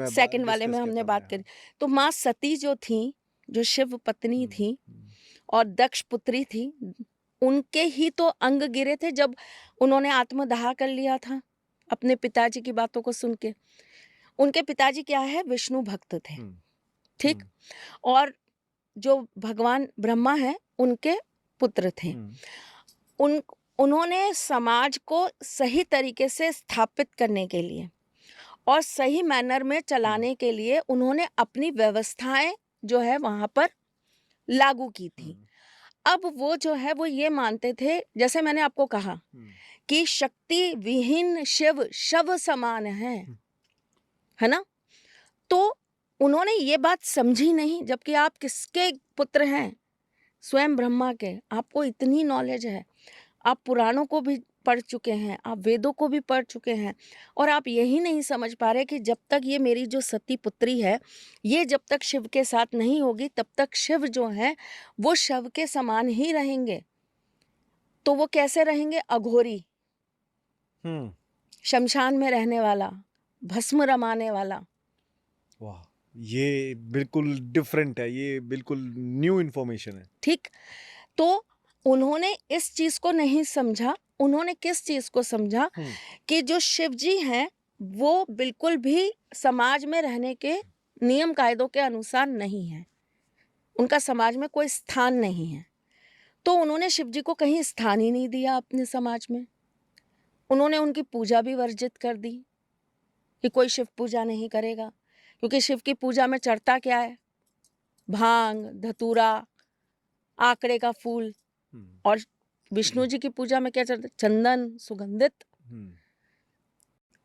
Second वाले में हमने बात करी। तो माँ सती जो थी, जो शिव पत्नी थी और दक्ष पुत्री थी, उनके ही तो अंग गिरे थे जब उन्होंने आत्मदाह कर लिया था अपने पिताजी की बातों को सुन के। उनके पिताजी क्या है, विष्णु भक्त थे, ठीक। और जो भगवान ब्रह्मा है उनके पुत्र थे। उन्होंने समाज को सही तरीके से स्थापित करने के लिए और सही मैनर में चलाने के लिए उन्होंने अपनी व्यवस्थाएं जो है वहां पर लागू की थी। अब वो जो है वो ये मानते थे, जैसे मैंने आपको कहा कि शक्ति विहीन शिव शव समान है ना। तो उन्होंने ये बात समझी नहीं, जबकि आप किसके पुत्र हैं, स्वयं ब्रह्मा के। आपको इतनी नॉलेज है, आप पुराणों को भी पढ़ चुके हैं, आप वेदों को भी पढ़ चुके हैं, और आप यही नहीं समझ पा रहे कि जब तक ये मेरी जो सती पुत्री है, ये जब तक शिव के साथ नहीं होगी तब तक शिव जो है वो शव के समान ही रहेंगे। तो वो कैसे रहेंगे, अघोरी, शमशान में रहने वाला, भस्म रमाने वाला। वाह, ये बिल्कुल डिफरेंट है, ये बिल्कुल न्यू इन्फॉर्मेशन है, ठीक। तो उन्होंने इस चीज को नहीं समझा। उन्होंने किस चीज को समझा कि जो शिव जी हैं वो बिल्कुल भी समाज में रहने के नियम कायदों के अनुसार नहीं है, उनका समाज में कोई स्थान नहीं है। तो उन्होंने शिव जी को कहीं स्थान ही नहीं दिया अपने समाज में। उन्होंने उनकी पूजा भी वर्जित कर दी कि कोई शिव पूजा नहीं करेगा, क्योंकि शिव की पूजा में चढ़ता क्या है, भांग, धतूरा, आकड़े का फूल। और विष्णु जी की पूजा में क्या चढ़ता, चंदन, सुगंधित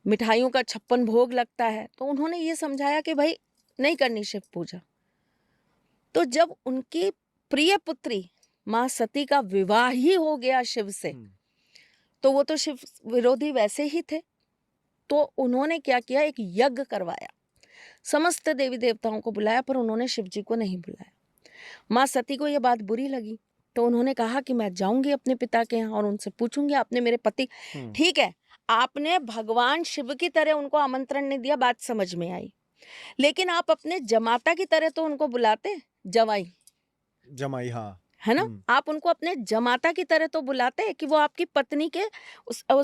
मिठाइयों का 56 भोग लगता है। तो उन्होंने ये समझाया कि भाई नहीं करनी शिव पूजा। तो जब उनकी प्रिय पुत्री माँ सती का विवाह ही हो गया शिव से, तो वो तो शिव विरोधी वैसे ही थे। तो उन्होंने क्या किया, एक यज्ञ करवाया, समस्त देवी देवताओं को बुलाया, पर उन्होंने शिव जी को नहीं बुलाया। माँ सती को ये बात बुरी लगी, तो उन्होंने कहा कि मैं जाऊंगी अपने पिता के यहाँ और उनसे पूछूंगी, आपने मेरे पति, ठीक है, आपने भगवान शिव की तरह उनको आमंत्रण नहीं दिया, बात समझ में आई, लेकिन आप अपने जमाता की तरह तो उनको बुलाते, जवाई जमाई, हाँ, है ना। आप उनको अपने जमाता की तरह तो बुलाते कि वो आपकी पत्नी के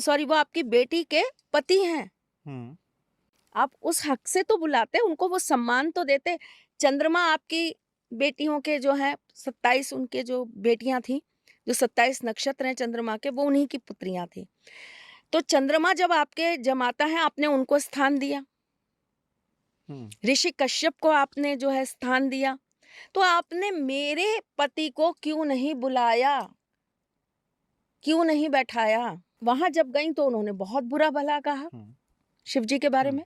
सॉरी वो आपकी बेटी के पति हैं। आप उस हक से तो बुलाते, उनको वो सम्मान तो देते। चंद्रमा आपकी बेटियों के जो है 27 उनके जो बेटियां थी, जो 27 नक्षत्र हैं चंद्रमा के, वो उन्हीं की पुत्रियां थी। तो चंद्रमा जब आपके जमाता है, आपने उनको स्थान दिया। ऋषि कश्यप को आपने जो है स्थान दिया, तो आपने मेरे पति को क्यों नहीं बुलाया, क्यों नहीं बैठाया। वहां जब गई तो उन्होंने बहुत बुरा भला कहा शिव जी के बारे में।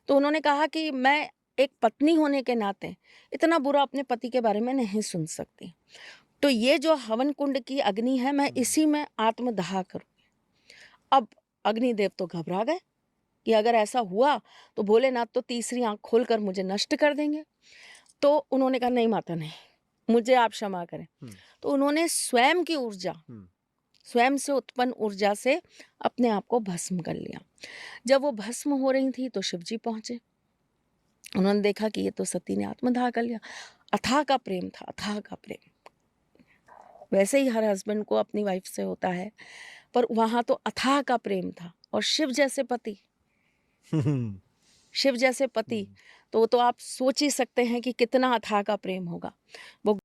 तो उन्होंने कहा कि मैं एक पत्नी होने के नाते इतना बुरा अपने पति के बारे में नहीं सुन सकती। तो ये जो हवन कुंड की अग्नि है, मैं इसी में आत्मदाह करूंगी। अब अग्निदेव तो घबरा गए कि अगर ऐसा हुआ तो भोलेनाथ तो तीसरी आंख खोलकर मुझे नष्ट कर देंगे। तो उन्होंने कहा नहीं माता, नहीं, मुझे आप क्षमा करें। तो उन्होंने स्वयं की ऊर्जा, स्वयं से उत्पन्न ऊर्जा से अपने आप को भस्म कर लिया। जब वो भस्म हो रही थी तो शिव जी पहुंचे। उन्होंने देखा कि ये तो सती ने आत्मदाह कर लिया। अथाह का प्रेम था, अथाह का प्रेम। वैसे ही हर हस्बैंड को अपनी वाइफ से होता है, पर वहां तो अथाह का प्रेम था। और शिव जैसे पति शिव जैसे पति, तो आप सोच ही सकते हैं कि कितना अथाह का प्रेम होगा। वो